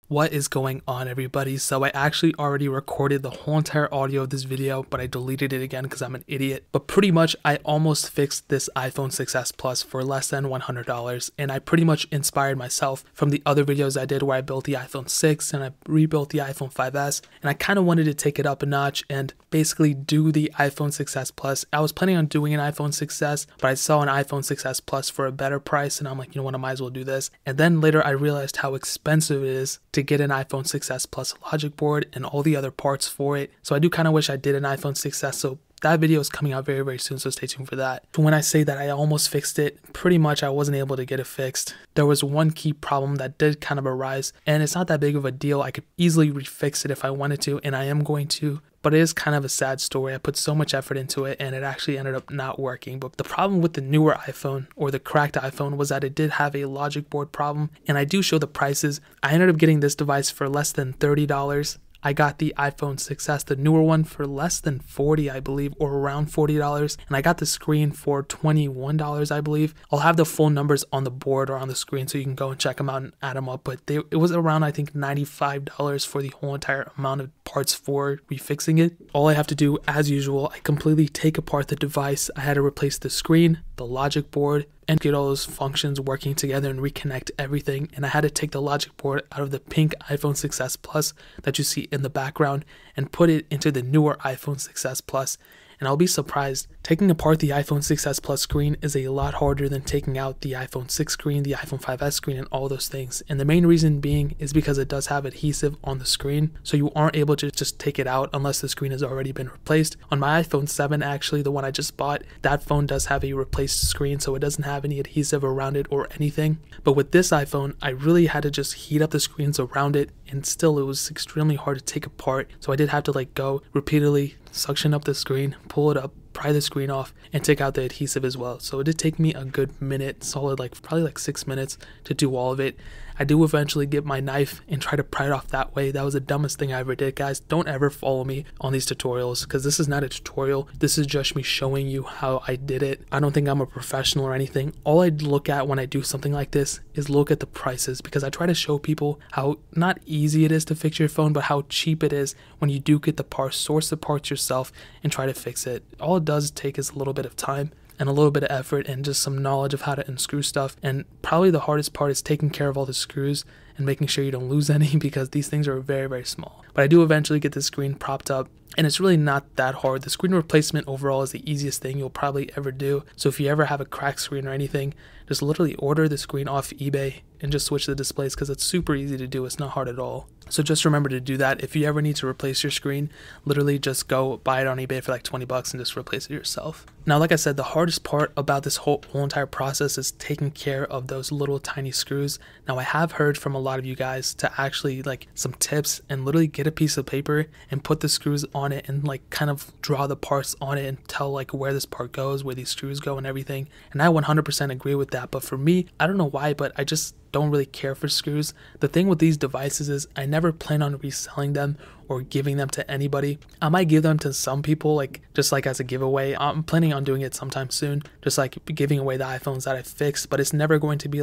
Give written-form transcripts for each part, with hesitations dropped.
What is going on, everybody? So I actually already recorded the whole entire audio of this video, but I deleted it again because I'm an idiot. But pretty much I almost fixed this iPhone 6s Plus for less than $100, and I pretty much inspired myself from the other videos I did where I built the iPhone 6 and I rebuilt the iPhone 5s, and I kind of wanted to take it up a notch and basically do the iPhone 6s Plus. I was planning on doing an iPhone 6s, but I saw an iPhone 6s Plus for a better price, and I'm like, you know what, I might as well do this. And then later I realized how expensive it is to get an iPhone 6s Plus logic board and all the other parts for it. So I do kind of wish I did an iPhone 6s, so that video is coming out very soon, so stay tuned for that. But when I say that I almost fixed it, pretty much I wasn't able to get it fixed. There was one key problem that did kind of arise, and it's not that big of a deal. I could easily refix it if I wanted to, and I am going to. But it is kind of a sad story. I put so much effort into it and it actually ended up not working. But the problem with the newer iPhone, or the cracked iPhone, was that it did have a logic board problem. And I do show the prices. I ended up getting this device for less than $30. I got the iPhone 6s, the newer one, for less than $40, I believe, or around $40. And I got the screen for $21, I believe. I'll have the full numbers on the board or on the screen so you can go and check them out and add them up. But it was around, I think, $95 for the whole entire amount of parts for refixing it. All I have to do, as usual, I completely take apart the device. I had to replace the screen, the logic board, and get all those functions working together and reconnect everything. And I had to take the logic board out of the pink iPhone 6s Plus that you see in the background and put it into the newer iPhone 6s Plus. And I'll be surprised, taking apart the iPhone 6s Plus screen is a lot harder than taking out the iPhone 6 screen, the iPhone 5s screen, and all those things. And the main reason being is because it does have adhesive on the screen, so you aren't able to just take it out unless the screen has already been replaced. On my iPhone 7, actually, the one I just bought, that phone does have a replaced screen, so it doesn't have any adhesive around it or anything. But with this iPhone, I really had to just heat up the screens around it, and still it was extremely hard to take apart. So I did have to go repeatedly, suction up the screen, pull it up, pry the screen off, and take out the adhesive as well. So it did take me a good minute, solid, probably 6 minutes to do all of it. I do eventually get my knife and try to pry it off that way. That was the dumbest thing I ever did, guys. Don't ever follow me on these tutorials, because this is not a tutorial. This is just me showing you how I did it. I don't think I'm a professional or anything. All I look at when I do something like this is look at the prices, because I try to show people how not easy it is to fix your phone, but how cheap it is when you do get the parts. Source the parts yourself and try to fix it. All it does take is a little bit of time and a little bit of effort and just some knowledge of how to unscrew stuff. And probably the hardest part is taking care of all the screws and making sure you don't lose any, because these things are very small. But I do eventually get the screen propped up, and it's really not that hard. The screen replacement overall is the easiest thing you'll probably ever do. So if you ever have a cracked screen or anything, just literally order the screen off eBay and just switch the displays, because it's super easy to do. It's not hard at all. So just remember to do that. If you ever need to replace your screen, literally just go buy it on eBay for $20 and just replace it yourself. Now, like I said, the hardest part about this whole entire process is taking care of those little tiny screws. Now, I have heard from a lot of you guys to actually some tips and literally get a piece of paper and put the screws on it and kind of draw the parts on it and tell where this part goes, where these screws go and everything. And I 100% agree with that. But for me, I don't know why, but I just don't really care for screws. The thing with these devices is I never plan on reselling them or giving them to anybody. I might give them to some people, just as a giveaway. I'm planning on doing it sometime soon, just giving away the iPhones that I fixed, but it's never going to be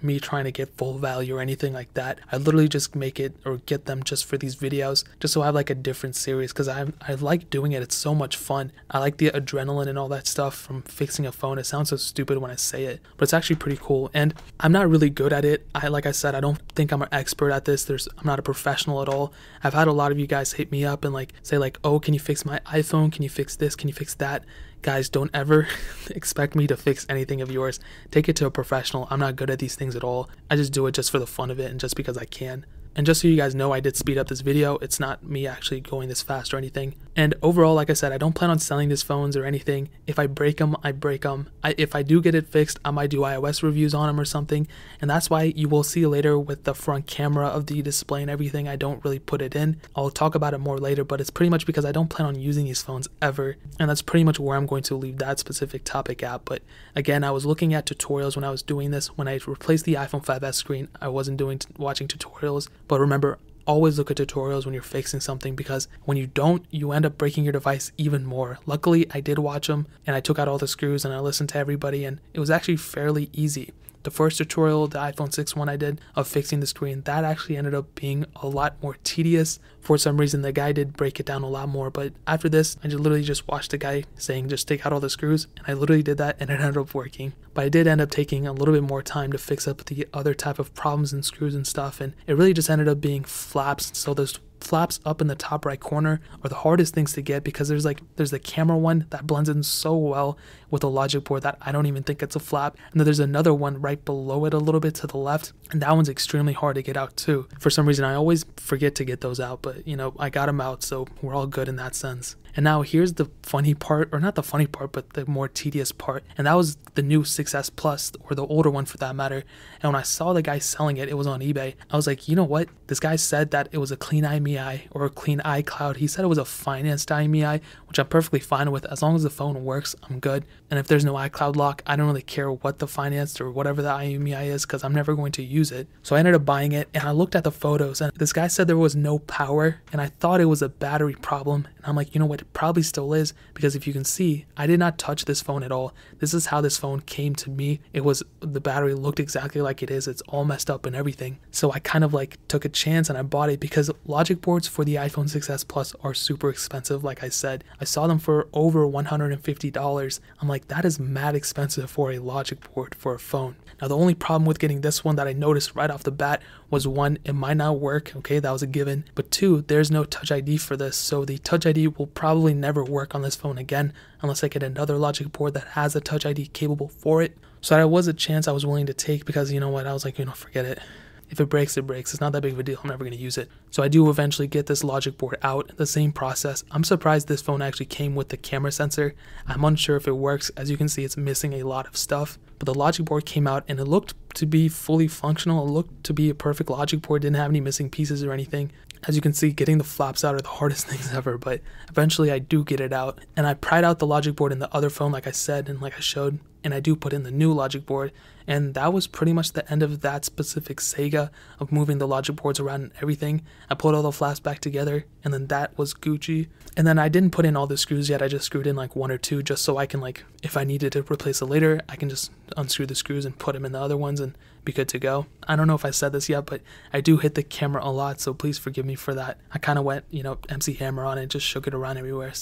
me trying to get full value or anything like that. I literally just make it or get them just for these videos, just so I have a different series, because I like doing it. It's so much fun. I like the adrenaline and all that stuff from fixing a phone. It sounds so stupid when I say it, but it's actually pretty cool. And I'm not really good at it. Like I said, I don't think I'm an expert at this. I'm not a professional at all. I've had a lot of you guys hit me up and say oh, can you fix my iPhone? Can you fix this? Can you fix that? Guys, don't ever expect me to fix anything of yours. Take it to a professional. I'm not good at these things at all. I just do it just for the fun of it and just because I can. And just so you guys know, I did speed up this video. It's not me actually going this fast or anything. And overall, like I said, I don't plan on selling these phones or anything. If I break them, I break them. If I do get it fixed, I might do iOS reviews on them or something. And that's why you will see later with the front camera of the display and everything, I don't really put it in. I'll talk about it more later, but it's pretty much because I don't plan on using these phones ever. And that's pretty much where I'm going to leave that specific topic at. But again, I was looking at tutorials when I was doing this. When I replaced the iPhone 5s screen, I wasn't watching tutorials. But remember, always look at tutorials when you're fixing something, because when you don't, you end up breaking your device even more. Luckily, I did watch them and I took out all the screws and I listened to everybody, and it was actually fairly easy. The first tutorial, the iPhone 6 one I did of fixing the screen, that actually ended up being a lot more tedious. For some reason, the guy did break it down a lot more, but after this, I literally just watched the guy saying just take out all the screws, and I literally did that and it ended up working. But I did end up taking a little bit more time to fix up the other type of problems and screws and stuff, and it really just ended up being flaps. So those flaps up in the top right corner are the hardest things to get, because there's the camera one that blends in so well with the logic board that I don't even think it's a flap, and then there's another one right below it a little bit to the left, and that one's extremely hard to get out too. For some reason I always forget to get those out, but you know, I got them out, so we're all good in that sense. And now here's the funny part, or not the funny part, but the more tedious part, and that was the new 6S Plus, or the older one for that matter. And when I saw the guy selling it, it was on eBay, I was like, you know what, this guy said that it was a clean IMEI or a clean iCloud. He said it was a financed IMEI, which I'm perfectly fine with. As long as the phone works, I'm good. And if there's no iCloud lock, I don't really care what the financed or whatever the IMEI is, because I'm never going to use it. So I ended up buying it, and I looked at the photos, and this guy said there was no power, and I thought it was a battery problem. And I'm like, you know what, it probably still is, because if you can see, I did not touch this phone at all. This is how this phone came to me. It was, the battery looked exactly like it is. It's all messed up and everything. So I kind of like took a chance and I bought it, because logic boards for the iPhone 6S Plus are super expensive. Like I said, I saw them for over $150. I'm like, that is mad expensive for a logic board for a phone. Now the only problem with getting this one that I noticed right off the bat was, one, it might not work. Okay, that was a given. But two, there's no Touch ID for this, so the Touch ID will probably never work on this phone again unless I get another logic board that has a Touch ID capable for it. So that was a chance I was willing to take, because you know what, I was like, you know, forget it. If it breaks, it breaks. It's not that big of a deal. I'm never going to use it. So I do eventually get this logic board out. The same process. I'm surprised this phone actually came with the camera sensor. I'm unsure if it works. As you can see, it's missing a lot of stuff. But the logic board came out and it looked to be fully functional. It looked to be a perfect logic board. Didn't have any missing pieces or anything. As you can see, getting the flaps out are the hardest things ever, but eventually I do get it out. And I pried out the logic board in the other phone, like I said and like I showed, and I do put in the new logic board. And that was pretty much the end of that specific saga of moving the logic boards around and everything. I put all the flaps back together, and then that was Gucci. And then I didn't put in all the screws yet. I just screwed in like one or two, just so I can, like, if I needed to replace it later, I can just unscrew the screws and put them in the other ones and be good to go. I don't know if I said this yet, but I do hit the camera a lot, so please forgive me for that. I kind of went, you know, MC Hammer on it, just shook it around everywhere.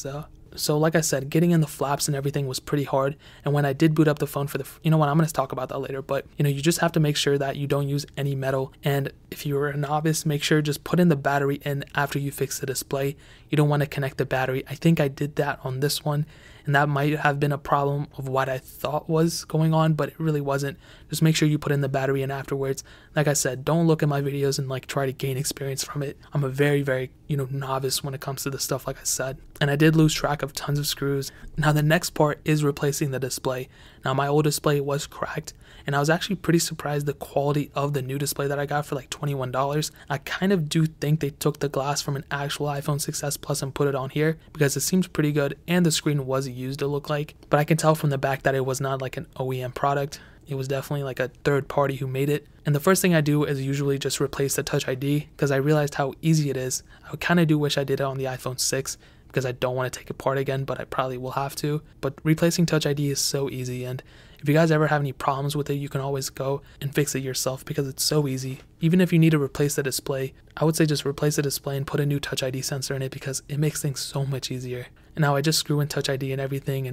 So like I said, getting in the flaps and everything was pretty hard. And when I did boot up the phone for the, you know what, I'm going to talk about that later, but you know, you just have to make sure that you don't use any metal. And if you're a novice, make sure just put in the battery in after you fix the display. You don't want to connect the battery. I think I did that on this one, and that might have been a problem of what I thought was going on, but it really wasn't. Just make sure you put in the battery in afterwards. Like I said, don't look at my videos and like try to gain experience from it. I'm a very, very, you know, novice when it comes to this stuff, like I said. And I did lose track of tons of screws. Now the next part is replacing the display. Now my old display was cracked, and I was actually pretty surprised the quality of the new display that I got for like $21. I kind of do think they took the glass from an actual iPhone 6S Plus and put it on here, because it seems pretty good, and the screen was used, it looked like. But I can tell from the back that it was not like an OEM product. It was definitely like a third party who made it. And the first thing I do is usually just replace the Touch ID, because I realized how easy it is. I kind of do wish I did it on the iPhone 6, because I don't want to take it apart again, but I probably will have to. But replacing Touch ID is so easy, and if you guys ever have any problems with it, you can always go and fix it yourself, because it's so easy. Even if you need to replace the display, I would say just replace the display and put a new Touch ID sensor in it, because it makes things so much easier. And now I just screw in Touch ID and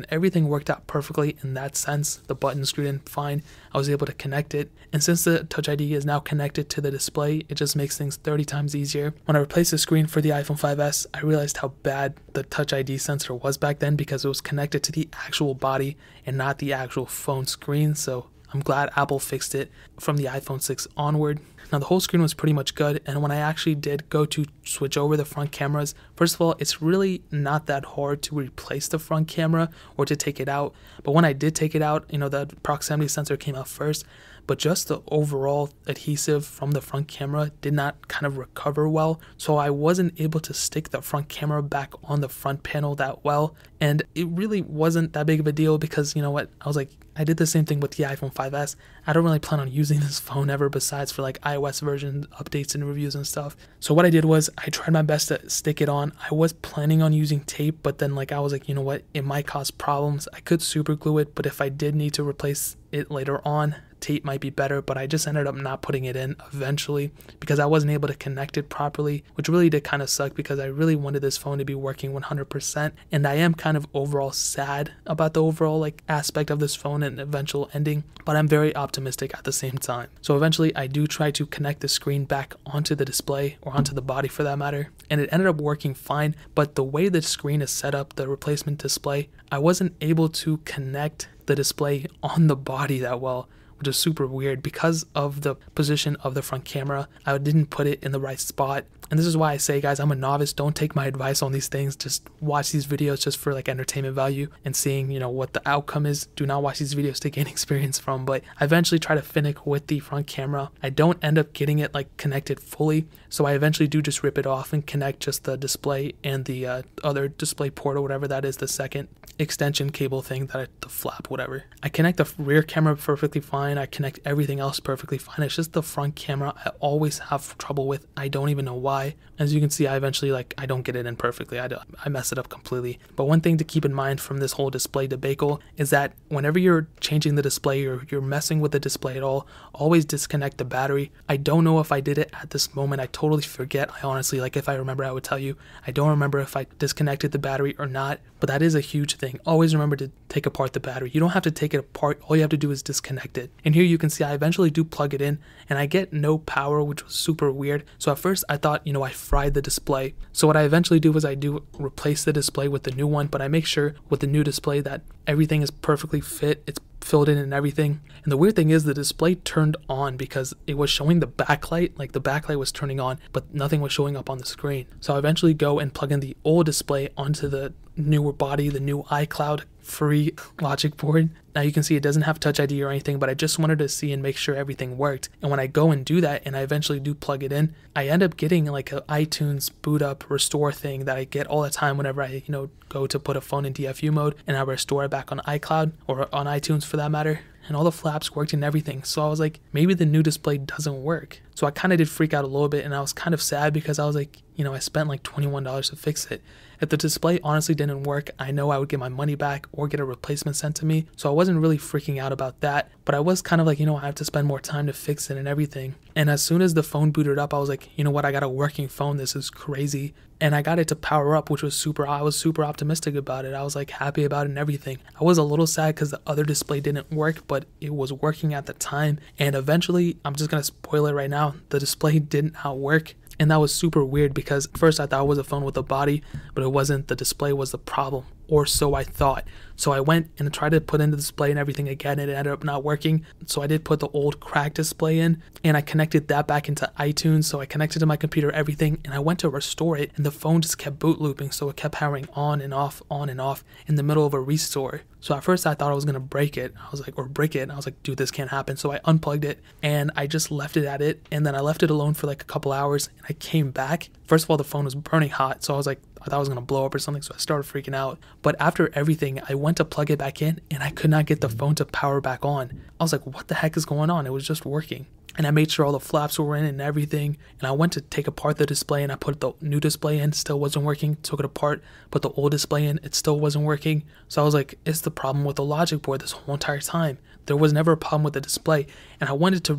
everything worked out perfectly in that sense. The button screwed in fine. I was able to connect it. And since the Touch ID is now connected to the display, it just makes things 30 times easier. When I replaced the screen for the iPhone 5S, I realized how bad the Touch ID sensor was back then, because it was connected to the actual body and not the actual phone screen. So I'm glad Apple fixed it from the iPhone 6 onward. Now the whole screen was pretty much good, and when I actually did go to switch over the front cameras, first of all, it's really not that hard to replace the front camera or to take it out. But when I did take it out, you know, the proximity sensor came out first, but just the overall adhesive from the front camera did not kind of recover well. So I wasn't able to stick the front camera back on the front panel that well. And it really wasn't that big of a deal, because you know what, I was like, I did the same thing with the iPhone 5S. I don't really plan on using this phone ever, besides for like iOS version updates and reviews and stuff. So what I did was I tried my best to stick it on. I was planning on using tape, but then like I was like, you know what, it might cause problems. I could super glue it, but if I did need to replace it later on, tape might be better, but I just ended up not putting it in eventually because I wasn't able to connect it properly, which really did kind of suck because I really wanted this phone to be working 100%. And I am kind of overall sad about the overall like aspect of this phone and eventual ending, but I'm very optimistic at the same time. So eventually I do try to connect the screen back onto the display, or onto the body for that matter, and it ended up working fine. But the way the screen is set up, the replacement display, I wasn't able to connect the display on the body that well, which is super weird because of the position of the front camera. I didn't put it in the right spot. And this is why I say, guys, I'm a novice. Don't take my advice on these things. Just watch these videos just for like entertainment value and seeing, you know, what the outcome is. Do not watch these videos to gain experience from. But I eventually try to finick with the front camera. I don't end up getting it like connected fully. So I eventually do just rip it off and connect just the display and the other display port or whatever that is, the second extension cable thing, the flap, whatever. I connect the rear camera perfectly fine. I connect everything else perfectly fine. It's just the front camera I always have trouble with. I don't even know why. As you can see, I eventually I don't get it in perfectly. I mess it up completely. But one thing to keep in mind from this whole display debacle is that whenever you're changing the display or you're messing with the display at all, always disconnect the battery. I don't know if I did it at this moment. I totally forget. I honestly, like, if I remember, I would tell you. I don't remember if I disconnected the battery or not, but that is a huge thing. Always remember to take apart the battery. You don't have to take it apart. All you have to do is disconnect it. And here you can see I eventually do plug it in and I get no power, which was super weird. So at first I thought, you know, I fried the display. So what I eventually do is I do replace the display with the new one, but I make sure with the new display that everything is perfectly fit. It's filled in and everything. And the weird thing is the display turned on because it was showing the backlight, like the backlight was turning on, but nothing was showing up on the screen. So I eventually go and plug in the old display onto the newer body, the new iCloud free logic board. Now you can see it doesn't have Touch ID or anything, but I just wanted to see and make sure everything worked. And when I go and do that and I eventually do plug it in, I end up getting like an iTunes boot up restore thing that I get all the time whenever I, you know, go to put a phone in DFU mode and I restore it back on iCloud or on iTunes for that matter. And all the flaps worked and everything. So I was like, maybe the new display doesn't work. So I kind of did freak out a little bit and I was kind of sad because I was like, you know, I spent like $21 to fix it. If the display honestly didn't work, I know I would get my money back or get a replacement sent to me. So I wasn't really freaking out about that, but I was kind of like, you know, I have to spend more time to fix it and everything. And as soon as the phone booted up, I was like, you know what, I got a working phone. This is crazy. And I got it to power up, which was I was super optimistic about it. I was like happy about it and everything. I was a little sad because the other display didn't work, but it was working at the time. And eventually, I'm just going to spoil it right now, the display did not work. And that was super weird because first I thought it was a phone with a body, but it wasn't. The display was the problem, or so I thought. So I went and tried to put in the display and everything again, and it ended up not working. So I did put the old cracked display in, and I connected that back into iTunes. So I connected to my computer, everything, and I went to restore it, and the phone just kept boot looping. So it kept powering on and off in the middle of a restore. So at first I thought I was gonna break it. I was like, or break it. And I was like, dude, this can't happen. So I unplugged it and I just left it at it. And then I left it alone for like a couple hours and I came back. First of all, the phone was burning hot. So I was like, I thought I was gonna blow up or something. So I started freaking out. But after everything, I went to plug it back in and I could not get the phone to power back on. I was like, what the heck is going on? It was just working. And I made sure all the flaps were in and everything. And I went to take apart the display and I put the new display in, still wasn't working. Took it apart, put the old display in, it still wasn't working. So I was like, it's the problem with the logic board this whole entire time. There was never a problem with the display. And I wanted to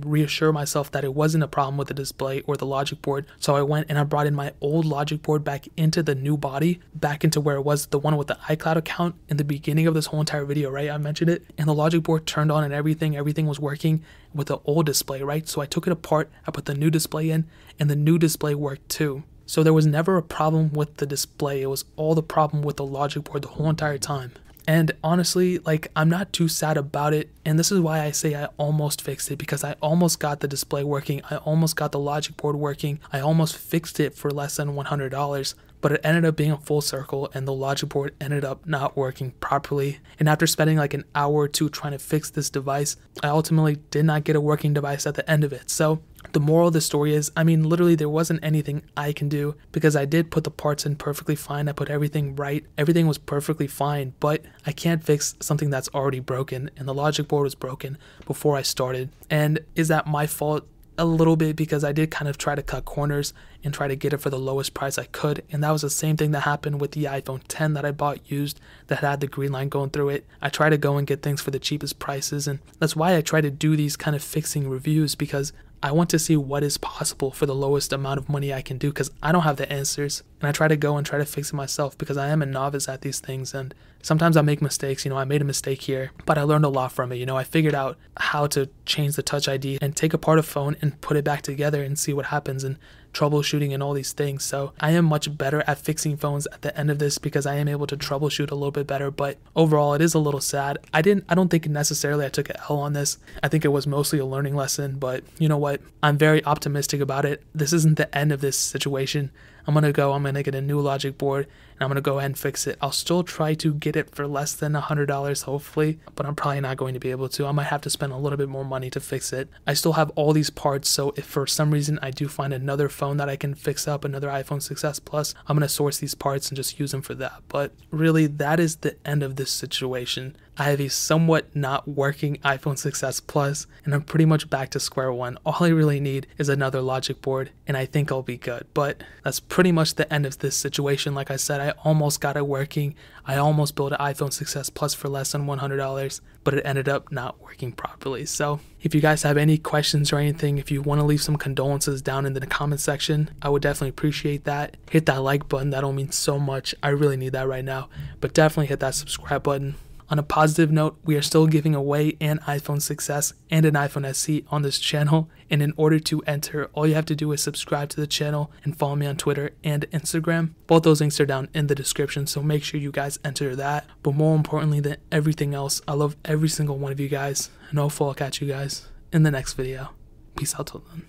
reassure myself that it wasn't a problem with the display or the logic board. So I went and I brought in my old logic board back into the new body, back into where it was, the one with the iCloud account in the beginning of this whole entire video, right? I mentioned it. And the logic board turned on and everything was working with the old display, right? So I took it apart, I put the new display in, and the new display worked too. So there was never a problem with the display. It was all the problem with the logic board the whole entire time. And honestly, like, I'm not too sad about it. And this is why I say I almost fixed it, because I almost got the display working. I almost got the logic board working. I almost fixed it for less than $100. But it ended up being a full circle and the logic board ended up not working properly. And after spending like an hour or two trying to fix this device, I ultimately did not get a working device at the end of it. So the moral of the story is, I mean, literally there wasn't anything I can do because I did put the parts in perfectly fine. I put everything right. Everything was perfectly fine, but I can't fix something that's already broken, and the logic board was broken before I started. And is that my fault? a little bit because I did kind of try to cut corners and try to get it for the lowest price I could, and that was the same thing that happened with the iPhone 10 that I bought used that had the green line going through it. I try to go and get things for the cheapest prices, and that's why I try to do these kind of fixing reviews, because I want to see what is possible for the lowest amount of money I can do, because I don't have the answers, and I try to go and try to fix it myself because I am a novice at these things, and sometimes I make mistakes. I made a mistake here, but I learned a lot from it. I figured out how to change the Touch ID and take apart a phone and put it back together and see what happens, and troubleshooting and all these things. So I am much better at fixing phones at the end of this because I am able to troubleshoot a little bit better. But overall, it is a little sad. I don't think necessarily I took an L on this. I think it was mostly a learning lesson, but you know what? I'm very optimistic about it. This isn't the end of this situation. I'm going to get a new logic board, and I'm going to go ahead and fix it. I'll still try to get it for less than $100, hopefully, but I'm probably not going to be able to. I might have to spend a little bit more money to fix it. I still have all these parts, so if for some reason I do find another phone that I can fix up, another iPhone 6s Plus, I'm going to source these parts and just use them for that. But really, that is the end of this situation. I have a somewhat not working iPhone 6s Plus, and I'm pretty much back to square one. All I really need is another logic board, and I think I'll be good. But that's pretty much the end of this situation. Like I said, I almost got it working. I almost built an iPhone 6s Plus for less than $100, but it ended up not working properly. So if you guys have any questions or anything, if you want to leave some condolences down in the comment section, I would definitely appreciate that. Hit that like button. That'll mean so much. I really need that right now. But definitely hit that subscribe button. On a positive note, we are still giving away an iPhone 6s and an iPhone SE on this channel, and in order to enter, all you have to do is subscribe to the channel and follow me on Twitter and Instagram. Both those links are down in the description, so make sure you guys enter that. But more importantly than everything else, I love every single one of you guys, and hopefully I'll catch you guys in the next video. Peace out till then.